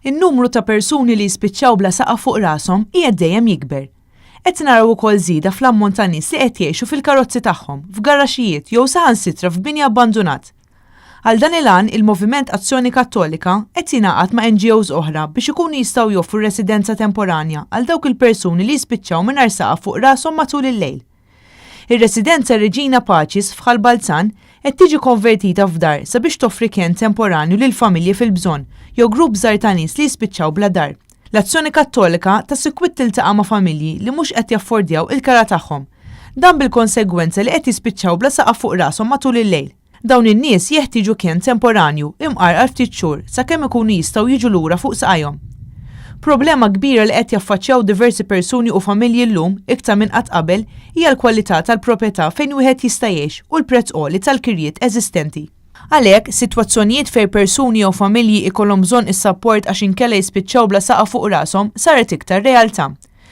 In-numru ta' persuni li jispiċċaw bla saqaf fuq rashom qiegħed dejjem jikber. Qed naraw ukoll żieda fl-ammont ta' nies li qed jgħixu fil-karozzi tagħhom, f'garaxxijiet jew saħansitra f'bini abbandunat. Għal dan il-għan il-Moviment Azzjoni Kattolika qed jingħaqad ma' NGOs oħra biex ikunu jistgħu joffru residenza temporanja għal dawk il-persuni li jispiċċaw mingħajr saqaf fuq rashom matul il-lejl. Ir-residenza Reġina Paċis f'Ħal Balzan qed tiġi konvertita f'dar sabiex toffri kenn temporanju lil familji fil-bżonn jew grupp żgħar ta' nies li jispiċċaw bla dar. L-Azzjoni Kattolika ta' sikwit tiltaqa' ma' familji li mhux qed jaffordjaw il-kara tagħhom. Dan bil-konsegwenza li qed jispiċċaw bla saqaf fuq rashom matul il-lejl. Dawn in-nies jeħtieġu kenn temporanju imqarqar ftit xhur sakemm ikunu jistgħu jiġu lura fuq saqajhom. Problema kbira li qed jaffaċċjaw diversi persuni u familji llum iktar minn qatt qabel hija l-kwalità tal-proprjetà fejn wieħed jista' jgħix u l-prezz għoli tal-kirjiet eżistenti. Għalhekk, sitwazzjonijiet fejn persuni jew familji ikollhom bżonn is-sapport għax inkella jispiċċaw bla saqaf fuq rashom saret iktar realtà.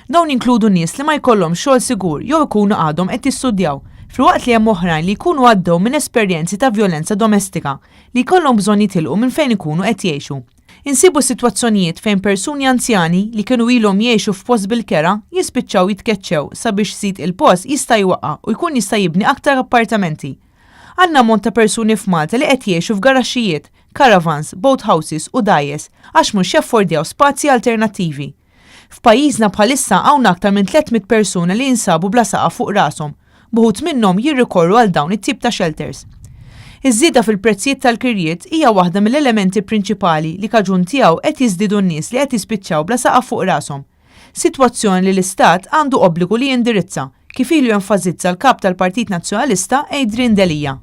Dawn inkludu nies li ma jkollhomx xogħol sigur jew ikunu għadhom qed jistudjaw, filwaqt li hemm oħrajn li jkunu għaddew minn esperjenzi ta' vjolenza domestika li jkollhom bżonn jitilqu minn fejn ikunu qed jgħixu. Insibu sitwazzjonijiet fejn persuni anzjani li kienu ilhom jgħixu f'post bil-kera jispiċċaw jitkeċċew sabiex sit il-post jista' jwaqqa' u jkun jista' jibni aktar appartamenti. Għandna ammont ta' persuni f'Malta li qed jgħixu f'garaxxijiet, caravans, boat houses u dajes għax mhux jaffordjaw spazji alternattivi. F'pajjiżna bħalissa hawn aktar minn 300 persuna li jinsabu bla saqaf fuq rashom, buħud minnhom jirrikorru għal dawn it-tip ta' shelters. Iż-żieda fil-prezzijiet tal-kirjiet hija waħda mill-elementi prinċipali li kaġun tiegħu qed jiżdiedu n-nies li qed jispiċċaw bla saqaf fuq rashom. Sitwazzjoni li l-Istat għandu obbligu li jindirizza, kif ilu jenfasizza l-kap tal-Partit Nazzjonalista Adrian Delija.